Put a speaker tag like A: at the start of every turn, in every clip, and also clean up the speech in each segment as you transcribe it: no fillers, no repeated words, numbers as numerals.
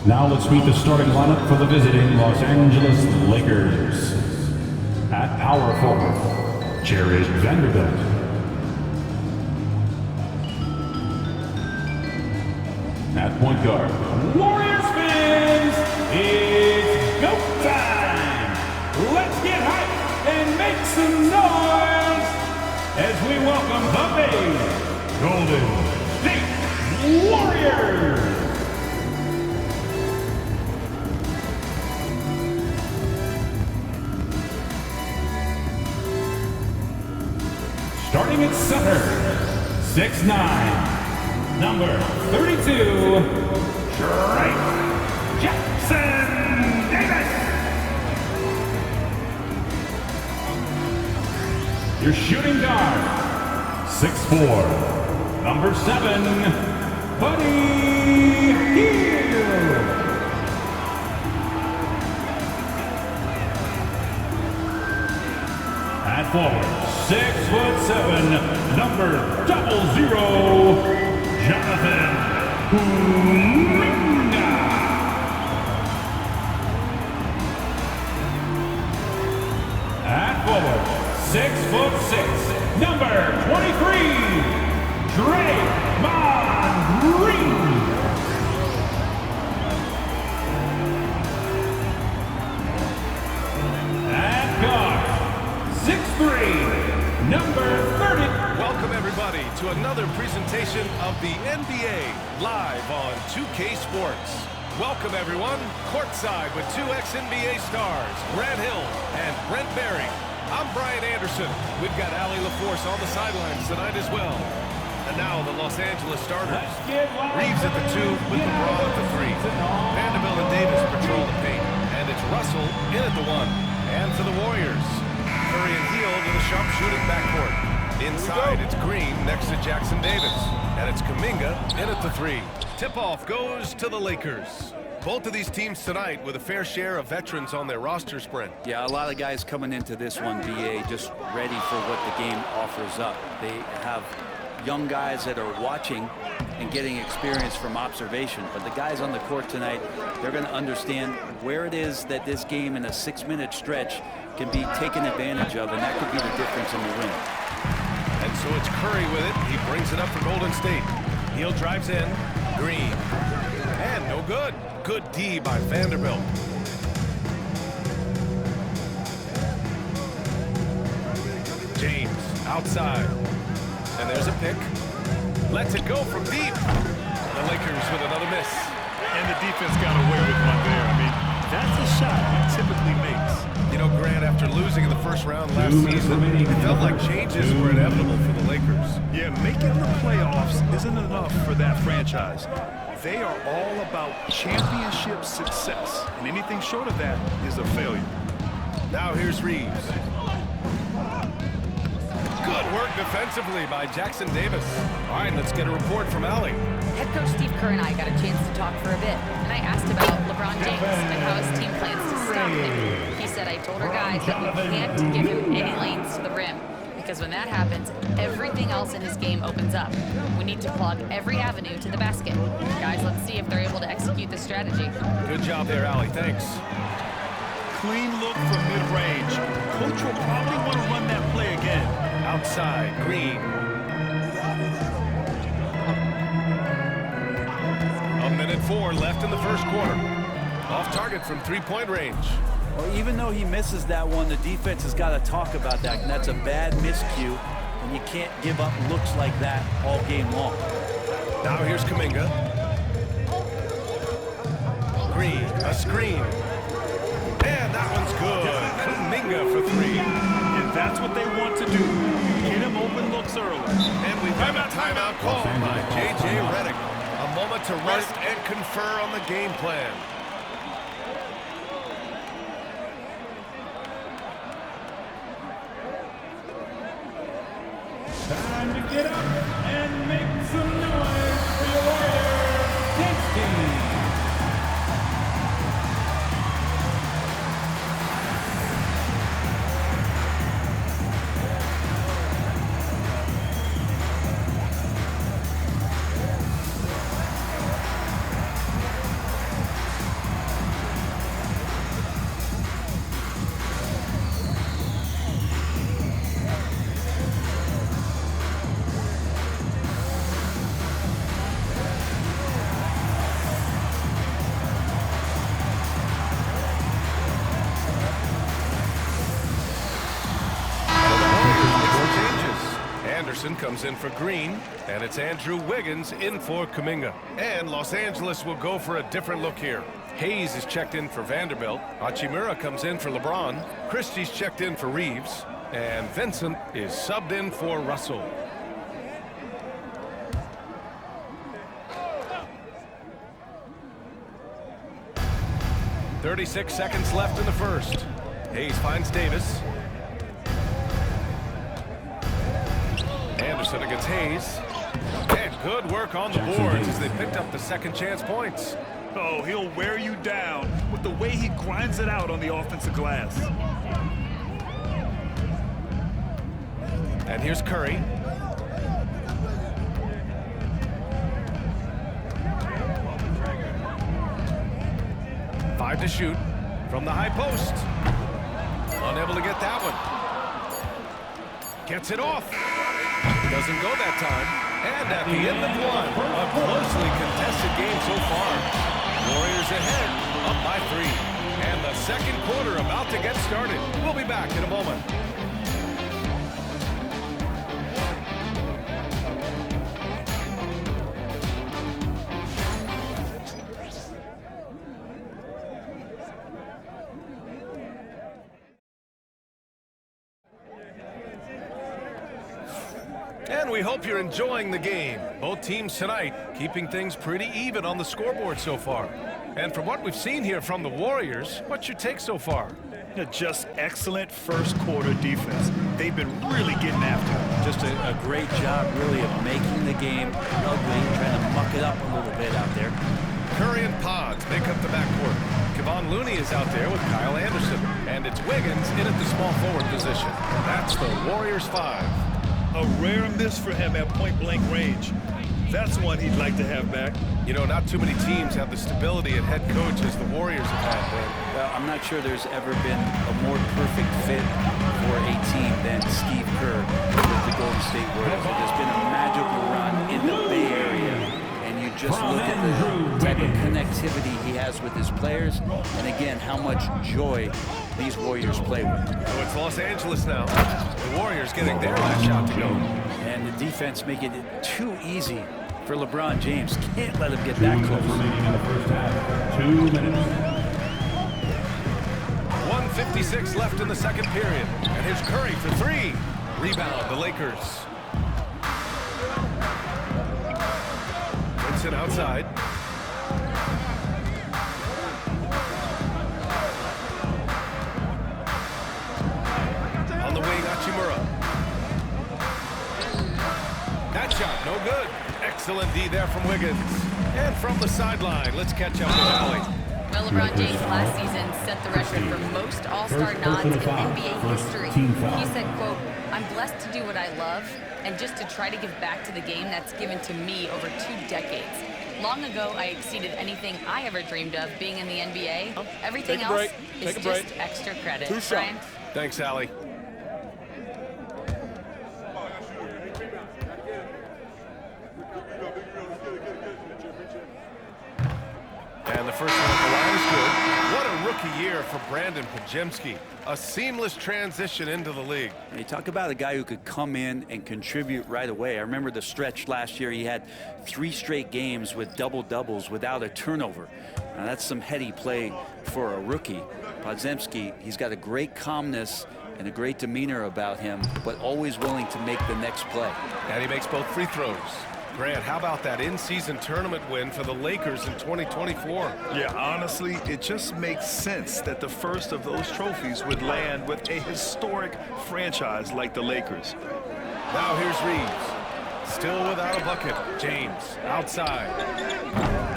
A: Now let's meet the starting lineup for the visiting Los Angeles Lakers. At power forward, Cherish Vanderbilt. At point guard, Warriors fans, it's go time! Let's get hyped and make some noise as we welcome the big Golden State Warriors! Starting at center, 6'9", number 32, Trey Jackson Davis. Your shooting guard, 6'4", number 7, Buddy Hield. At forward, 6'7", number 00, Jonathan Kuminga. At forward, 6'6", number 23, Draymond Green. At guard, 6'3", number 30.
B: Welcome everybody to another presentation of the NBA live on 2K Sports. Welcome everyone, courtside with two ex-NBA stars, Grant Hill and Brent Berry. I'm Brian Anderson. We've got Allie LaForce on the sidelines tonight as well. And now the Los Angeles starters. Reeves at the 2 with LeBron at the 3. Vanderbilt and Davis patrol the paint. And it's Russell in at the 1. And for the Warriors, Curry and Hield with a sharpshooting backcourt. Inside, it's Green next to Jackson Davis. And it's Kuminga in at the 3. Tip-off goes to the Lakers. Both of these teams tonight with a fair share of veterans on their roster spread.
C: Yeah, a lot of guys coming into this one, BA, just ready for what the game offers up. They have young guys that are watching and getting experience from observation. But the guys on the court tonight, they're going to understand where it is that this game in a 6-minute stretch can be taken advantage of, and that could be the difference in the win.
B: And so it's Curry with it. He brings it up for Golden State. Hield drives in. Green. And no good. Good D by Vanderbilt. James outside. And there's a pick. Lets it go from deep. The Lakers with another miss.
D: And the defense got away with one there. I mean, that's a shot he typically makes.
B: You know, Grant, after losing in the first round last season, it felt like changes were inevitable for the Lakers.
D: Yeah, making the playoffs isn't enough for that franchise. They are all about championship success, and anything short of that is a failure.
B: Now here's Reeves. Good work defensively by Jackson Davis. All right, let's get a report from Allie.
E: Head coach Steve Kerr and I got a chance to talk for a bit, and I asked about LeBron James and how his team plans to stop him. He said, I told our guys that we can't give him any lanes to the rim, because when that happens, everything else in his game opens up. We need to plug every avenue to the basket. Guys, let's see if they're able to execute this strategy.
B: Good job there, Allie. Thanks.
D: Clean look from mid-range. Coach will probably want to run that play again.
B: Outside, Green. A minute 4 left in the first quarter. Off target from three-point range.
C: Well, even though he misses that one, the defense has got to talk about that, and that's a bad miscue, and you can't give up looks like that all game long.
B: Now here's Kuminga. Green, a screen. And that one's good. Kuminga for 3.
D: And that's what they want to do. Get him open looks early.
B: And we've got a timeout called by J.J. Redick. A moment to rest and confer on the game plan.
A: Time to get up and make some noise for your Warriors dance team.
B: Anderson comes in for Green, and it's Andrew Wiggins in for Kuminga. And Los Angeles will go for a different look here. Hayes is checked in for Vanderbilt. Hachimura comes in for LeBron. Christie's checked in for Reeves. And Vincent is subbed in for Russell. "36 seconds left in the first. Hayes finds Davis. Anderson against Hayes. And good work on the boards as they picked up the second chance points.
D: Oh, he'll wear you down with the way he grinds it out on the offensive glass.
B: And here's Curry. Five to shoot from the high post. Unable to get that one. Gets it off. Doesn't go that time. And at the end of one, a closely contested game so far. Warriors ahead, up by 3. And the second quarter about to get started. We'll be back in a moment. And we hope you're enjoying the game. Both teams tonight keeping things pretty even on the scoreboard so far. And from what we've seen here from the Warriors, what's your take so far?
D: Just excellent first quarter defense. They've been really getting after it.
C: Just a great job, really, of making the game ugly, trying to muck it up a little bit out there.
B: Curry and Pods make up the backcourt. Kevon Looney is out there with Kyle Anderson. And it's Wiggins in at the small forward position. That's the Warriors 5.
D: A rare miss for him at point-blank range. That's one he'd like to have back.
B: You know, not too many teams have the stability at head coach as the Warriors have had, Ben.
C: Well, I'm not sure there's ever been a more perfect fit for a team than Steve Kerr with the Golden State Warriors. It has been a magical run in the Bay Area. And you just look at the type of connectivity he has with his players, and again, how much joy these Warriors play with.
B: So it's Los Angeles now. The Warriors getting their last shot to go.
C: And the defense making it too easy for LeBron James. Can't let him get that close.
A: Remaining in the first half. 2 minutes.
B: 1:56 left in the second period. And here's Curry for 3. Rebound, the Lakers. Vincent outside. On the wing, Hachimura. That shot, no good. Excellent D there from Wiggins. And from the sideline, let's catch up with Allie.
E: Well, LeBron James last season set the record for most All-Star nods in NBA history. He said, quote, "I'm blessed to do what I love and just to try to give back to the game that's given to me over 2 decades. Long ago, I exceeded anything I ever dreamed of being in the NBA. Everything else is just extra credit." Brian?
B: Thanks, Allie. And the first one at the line is good. What a rookie year for Brandon Podziemski. A seamless transition into the league.
C: And you talk about a guy who could come in and contribute right away. I remember the stretch last year. He had 3 straight games with double-doubles without a turnover. Now, that's some heady play for a rookie. Podziemski, he's got a great calmness and a great demeanor about him, but always willing to make the next play.
B: And he makes both free throws. Grant, how about that in-season tournament win for the Lakers in 2024?
D: Yeah, honestly, it just makes sense that the first of those trophies would land with a historic franchise like the Lakers.
B: Now here's Reeves. Still without a bucket. James outside.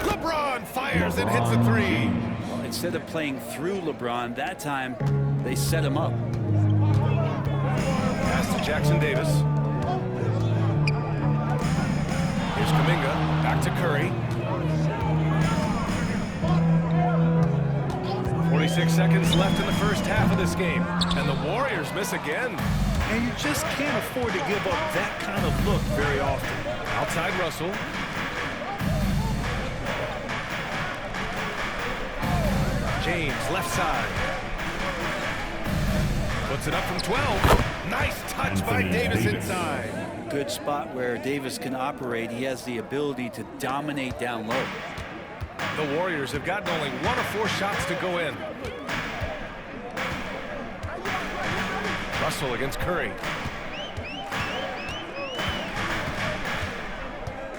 B: LeBron fires and hits a 3.
C: Well, instead of playing through LeBron, that time they set him up.
B: Pass to Jackson Davis. Here's Kuminga, back to Curry. 46 seconds left in the first half of this game. And the Warriors miss again.
D: And you just can't afford to give up that kind of look very often.
B: Outside Russell. James, left side. Puts it up from 12. Nice touch by Davis inside.
C: good spot where Davis can operate. He has the ability to dominate down low.
B: The Warriors have gotten only 1 of 4 shots to go in. Russell against Curry.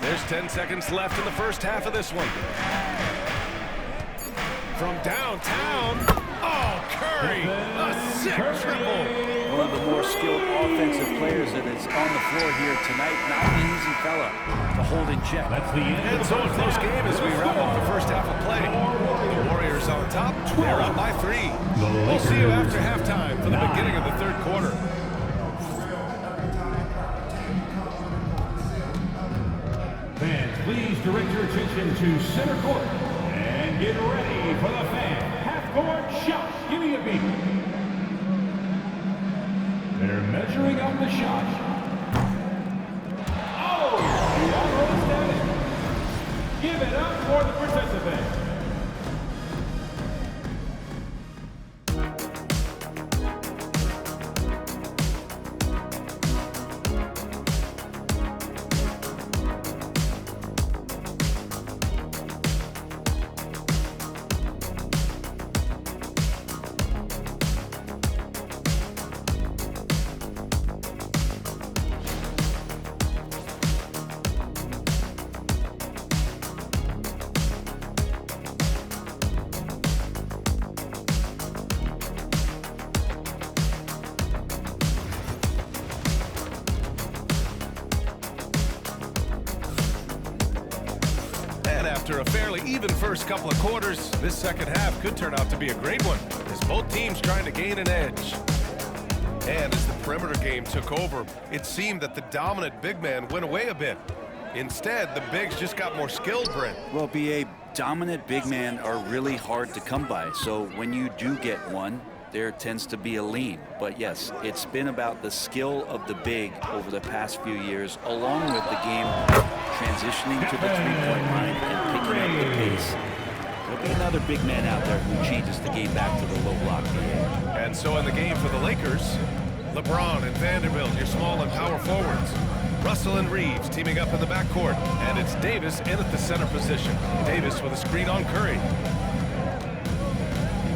B: There's 10 seconds left in the first half of this one. From downtown, oh, Curry, a sick triple.
C: One of the more skilled offensive players that is on the floor here tonight. Not an easy fella to hold in check.
A: That's the end.
B: And so a close game as we wrap up the first half of play. The Warriors on top, they're up by 3. We'll see you after halftime for the beginning of the third quarter.
A: Fans, please direct your attention to center court and get ready for the fan half-court shot. Give me a beat. They're measuring up the shot. Oh, the almost at it. Give it up for the participant.
B: After a fairly even first couple of quarters, this second half could turn out to be a great one, as both teams trying to gain an edge. And as the perimeter game took over, it seemed that the dominant big man went away a bit. Instead, the bigs just got more skilled, Brent.
C: Well, BA, dominant big men are really hard to come by. So when you do get one, there tends to be a lean. But yes, it's been about the skill of the big over the past few years, along with the game transitioning to the three-point line and picking up the pace. There'll be another big man out there who changes the game back to the low block.
B: And so in the game for the Lakers, LeBron and Vanderbilt, your small and power forwards. Russell and Reeves teaming up in the backcourt. And it's Davis in at the center position. Davis with a screen on Curry.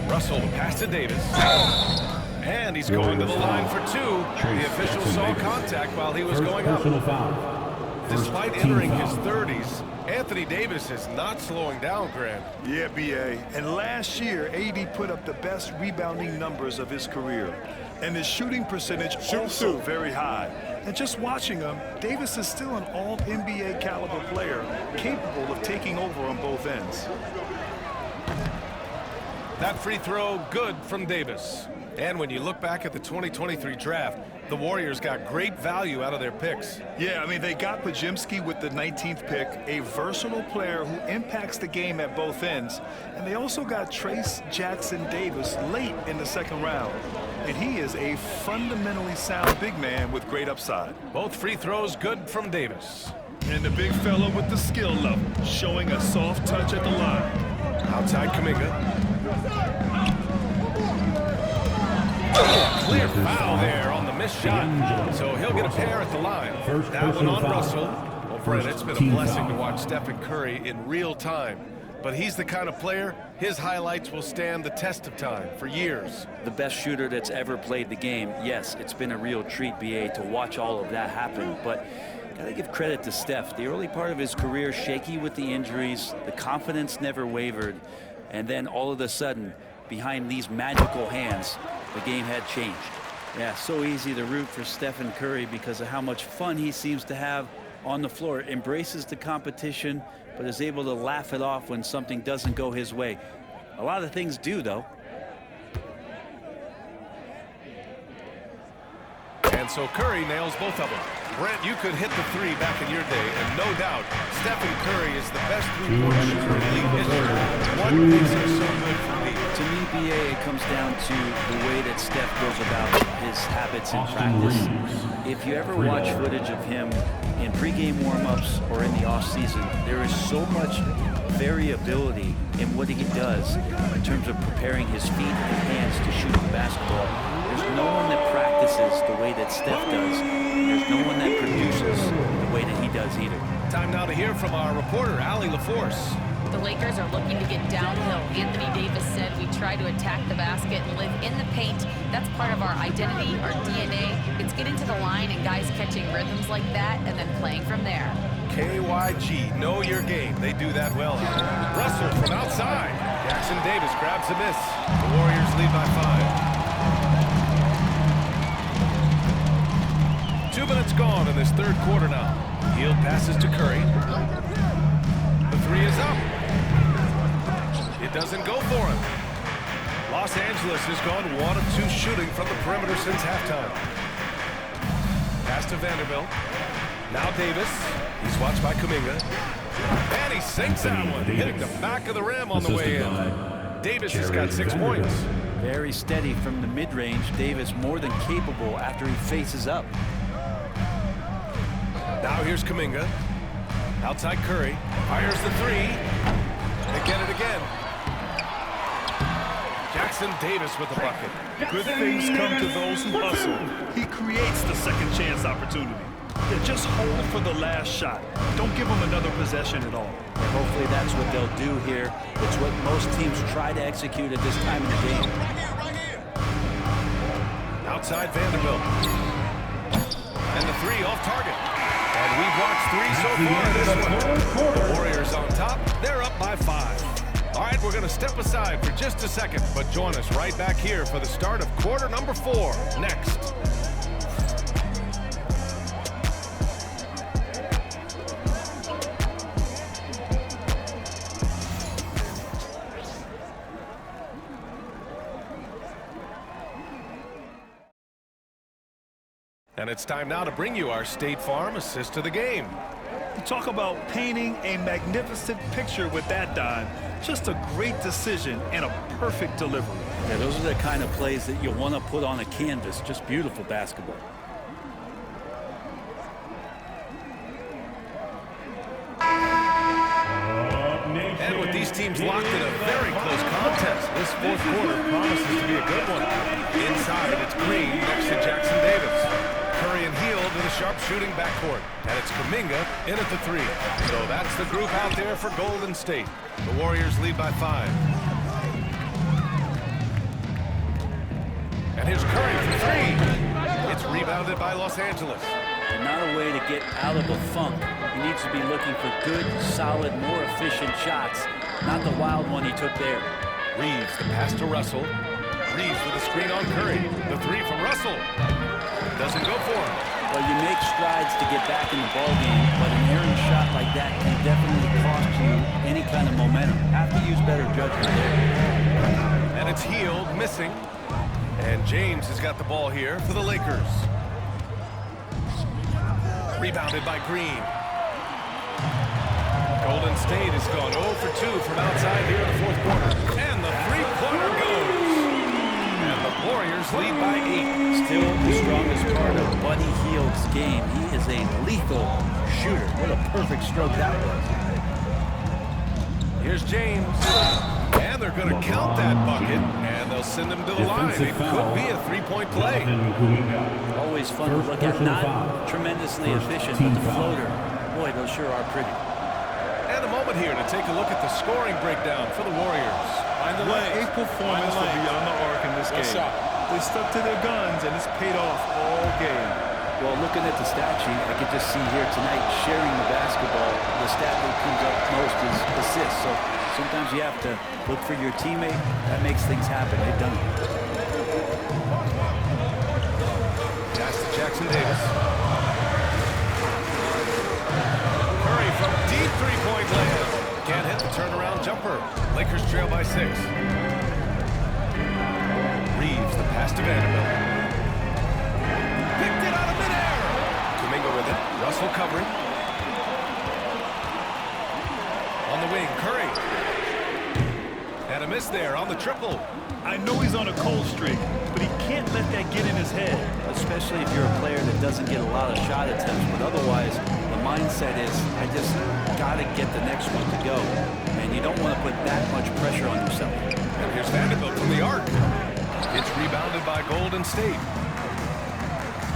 B: Russell will pass to Davis. And he's going to the line for 2. The official saw contact while he was going up. Despite entering his 30s, Anthony Davis is not slowing down, Grant.
D: Yeah, BA. And last year, AD put up the best rebounding numbers of his career. And his shooting percentage also very high. And just watching him, Davis is still an all-NBA caliber player, capable of taking over on both ends.
B: That free throw good from Davis. And when you look back at the 2023 draft, the Warriors got great value out of their picks.
D: Yeah, I mean, they got Pajimski with the 19th pick, a versatile player who impacts the game at both ends. And they also got Trace Jackson Davis late in the second round. And he is a fundamentally sound big man with great upside.
B: Both free throws good from Davis.
D: And the big fella with the skill level, showing a soft touch at the line.
B: Outside Kuminga. Clear foul there on the missed shot. So he'll get a pair at the line. That one on Russell. Well, Brent, it's been a blessing to watch Stephen Curry in real time. But he's the kind of player, his highlights will stand the test of time for years.
C: The best shooter that's ever played the game. Yes, it's been a real treat, BA, to watch all of that happen. But gotta give credit to Steph. The early part of his career, shaky with the injuries. The confidence never wavered. And then all of a sudden, behind these magical hands, the game had changed. Yeah, so easy to root for Stephen Curry because of how much fun he seems to have on the floor. Embraces the competition, but is able to laugh it off when something doesn't go his way. A lot of things do, though.
B: And so Curry nails both of them. Brent, you could hit the 3 back in your day, and no doubt, Stephen Curry is the best three-point shooter in league history. What makes him so good for me?
C: To me, BA, it comes down to the way that Steph goes about his habits in practice. If you ever watch footage of him in pregame warm-ups or in the off-season, there is so much variability in what he does in terms of preparing his feet and hands to shoot the basketball. There's no one that practices the way that Steph does. There's no one that produces
B: time now to hear from our reporter, Allie LaForce.
E: The Lakers are looking to get downhill. Anthony Davis said we try to attack the basket and live in the paint. That's part of our identity, our DNA. It's getting to the line and guys catching rhythms like that and then playing from there.
B: KYG, know your game. They do that well. Russell from outside. Jackson Davis grabs a miss. The Warriors lead by 5. 2 minutes gone in this third quarter now. Hield passes to Curry. The three is up. It doesn't go for him. Los Angeles has gone 1 of 2 shooting from the perimeter since halftime. Pass to Vanderbilt. Now Davis. He's watched by Kuminga. And he sinks that one, hitting the back of the rim on the way in. Davis has got 6 points.
C: Very steady from the mid-range. Davis more than capable after he faces up.
B: Now here's Kuminga. Outside Curry. Fires the three. They get it again. Jackson Davis with the bucket.
D: Good things come to those who hustle. He creates the second chance opportunity. Yeah, just hold for the last shot. Don't give him another possession at all.
C: And hopefully that's what they'll do here. It's what most teams try to execute at this time in the game.
B: Outside Vanderbilt. And the three off target. And we've watched 3 so far in this one. The Warriors on top. They're up by 5. All right, we're going to step aside for just a second, but join us right back here for the start of quarter number 4 next. And it's time now to bring you our State Farm assist to the game.
D: You talk about painting a magnificent picture with that dime. Just a great decision and a perfect delivery.
C: Yeah, those are the kind of plays that you want to put on a canvas. Just beautiful basketball.
B: And with these teams locked in a very close contest, this fourth quarter promises to be a good one. Inside, it's Green next to Jackson Davis. Curry and Hield in a sharp shooting backcourt. And it's Kuminga in at the 3. So that's the group out there for Golden State. The Warriors lead by 5. And here's Curry for 3. It's rebounded by Los Angeles.
C: And not a way to get out of a funk. He needs to be looking for good, solid, more efficient shots. Not the wild one he took there.
B: Reeves, the pass to Russell. Reeves with a screen on Curry. The 3 from Russell. Doesn't go for him.
C: Well, you make strides to get back in the ballgame, but an errant shot like that can definitely cost you any kind of momentum. Have to use better judgment there.
B: And it's Hield missing. And James has got the ball here for the Lakers. Rebounded by Green. Golden State has gone 0 for 2 from outside here in the fourth quarter. And the three-pointer goes. And the Warriors lead by 8.
C: Still the strongest part of Buddy Hield's game. He is a lethal shooter. What a perfect stroke that was.
B: Here's James. And they're going to count that bucket. And they'll send him to the line. It could be a 3-point play.
C: Always fun to look at. Not tremendously efficient, but the floater. Boy, those sure are pretty.
B: And a moment here to take a look at the scoring breakdown for the Warriors.
D: What a performance for beyond the arc in this game. They stuck to their guns, and it's paid off all game.
C: Well, looking at the stat sheet, I could just see here tonight sharing the basketball. The stat that comes up most is assists. So sometimes you have to look for your teammate. That makes things happen. They've done it.
B: Pass to Jackson Davis. Curry from deep three-point land. Can't hit the turnaround jumper. Lakers trail by 6. Reeves, the pass to Vanderbilt. Picked it out of midair. Kuminga with it. Russell covering. On the wing, Curry. And a miss there on the triple.
D: I know he's on a cold streak, but he can't let that get in his head.
C: Especially if you're a player that doesn't get a lot of shot attempts, but otherwise the mindset is, I just got to get the next one to go. And you don't want to put that much pressure on yourself.
B: And here's Vanderbilt from the arc. It's rebounded by Golden State.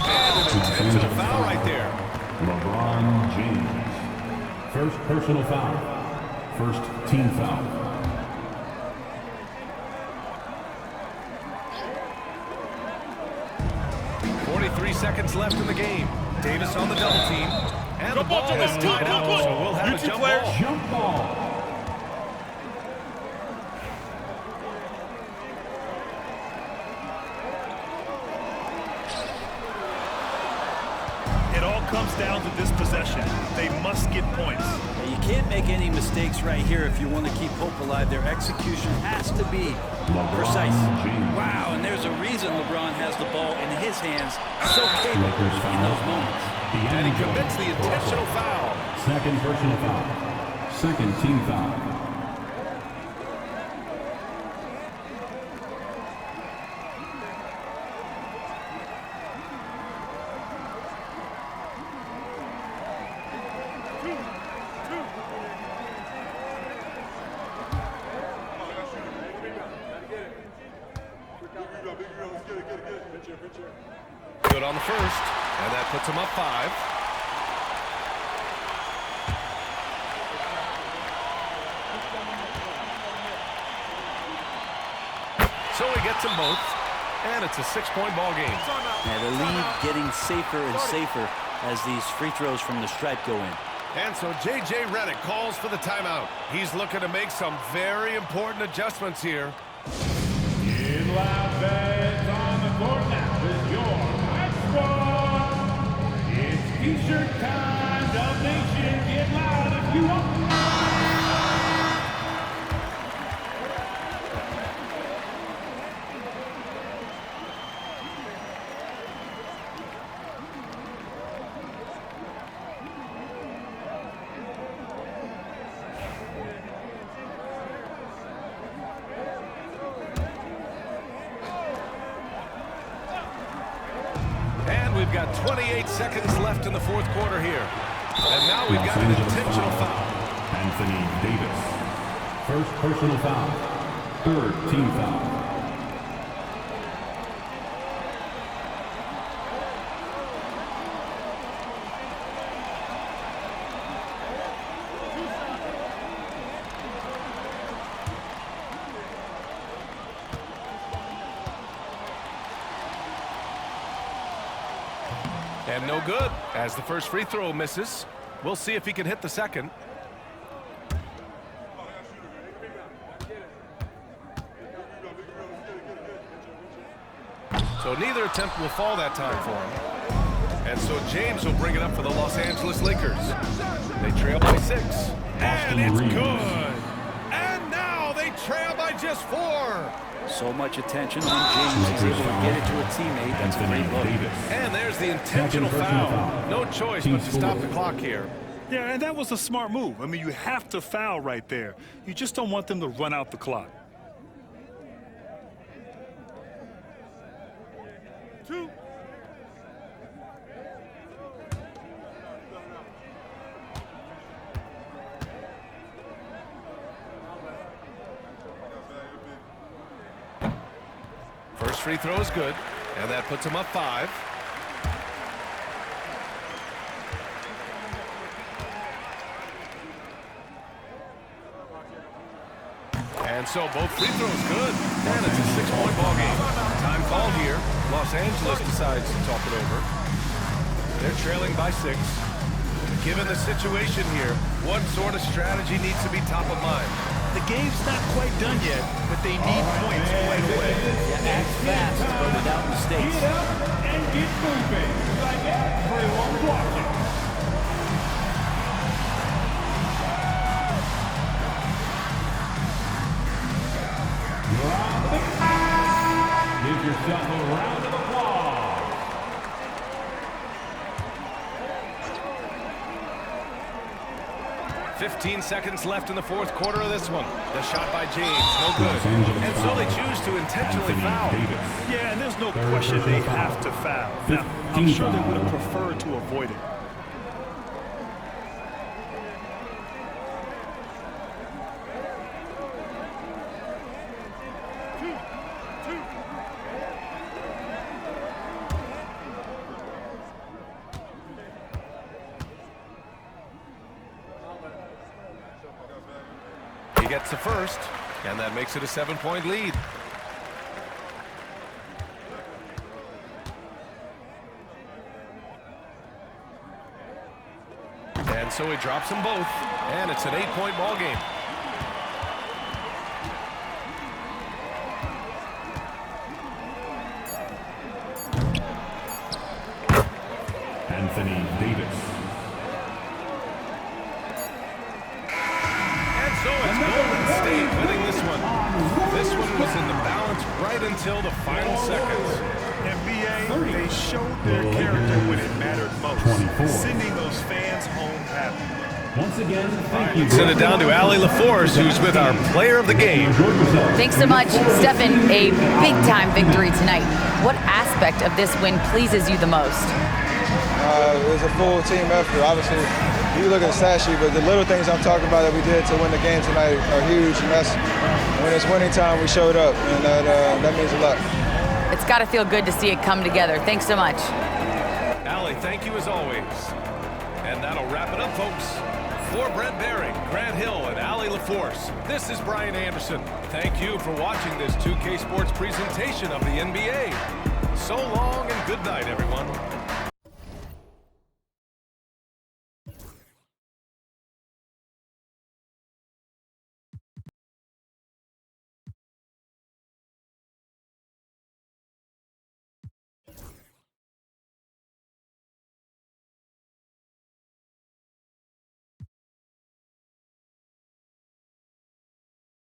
B: And an intentional foul right there.
A: LeBron James. first personal foul. First team foul.
B: 43 seconds left in the game. Davis on the double team. And the ball is tied up, so we'll have a jump ball.
A: Jump ball.
D: It all comes down to this possession. They must get points.
C: You can't make any mistakes right here if you want to keep hope alive. Their execution has to be precise. Wow, and there's a reason LeBron has the ball in his hands. So capable in those moments.
B: And he commits the intentional foul.
A: Second personal foul. Second team foul.
B: Good on the first, and that puts him up 5. So he gets them both, and it's a 6-point ball game.
C: And the lead getting safer and safer as these free throws from the stripe go in.
B: And so J.J. Redick calls for the timeout. He's looking to make some very important adjustments here.
A: In LAL fans on the court now is your high squad. It's T-shirt time, Dub Nation. Get loud if you want.
B: We've got 28 seconds left in the fourth quarter here. And now we've got an intentional foul.
A: Anthony Davis. First personal foul. Third team foul.
B: And no good, as the first free throw misses. We'll see if he can hit the second. So neither attempt will fall that time for him. And so James will bring it up for the Los Angeles Lakers. They trail by 6. And it's good. And now they trail by just 4.
C: So much attention on James. He's able to get it to a teammate. That's a great look.
B: And there's the intentional foul. No choice but to stop the clock here.
D: Yeah, and that was a smart move. I mean, you have to foul right there. You just don't want them to run out the clock. 2.
B: First free throw is good, and that puts him up 5. And so both free throws good, and it's a 6-point ball game. Time called here. Los Angeles decides to talk it over. They're trailing by 6. Given the situation here, what sort of strategy needs to be top of mind?
D: The game's not quite done yet, but they need points right away.
C: Yeah, act fast, but without mistakes.
A: Get up and get moving, like everyone's watching. Give yourself a round of applause.
B: 15 seconds left in the fourth quarter of this one. The shot by James, no good. And so they choose to intentionally foul.
D: Yeah, and there's no question they have to foul. Now, I'm sure they would have preferred to avoid it.
B: gets the first, and that makes it a 7-point lead. And so he drops them both, and it's an 8-point ball game.
A: Anthony Davis.
B: And so it's Golden State winning this one. This one was in the balance right until the final seconds.
D: NBA, they showed their character when it mattered most, sending those fans home happy.
A: Once again, thank you.
B: Send it down to Allie LaForce, who's with our player of the game.
E: Thanks so much, Stephen. A big-time victory tonight. What aspect of this win pleases you the most?
F: It was a full team effort. Obviously, you look at the stat sheet, but the little things I'm talking about that we did to win the game tonight are huge. And that's when it's winning time, we showed up, and that means a lot.
E: It's got to feel good to see it come together. Thanks so much.
B: Allie, thank you as always. And that'll wrap it up, folks. For Brent Baring, Grant Hill, and Allie LaForce, this is Brian Anderson. Thank you for watching this 2K Sports presentation of the NBA. So long and good night, everyone.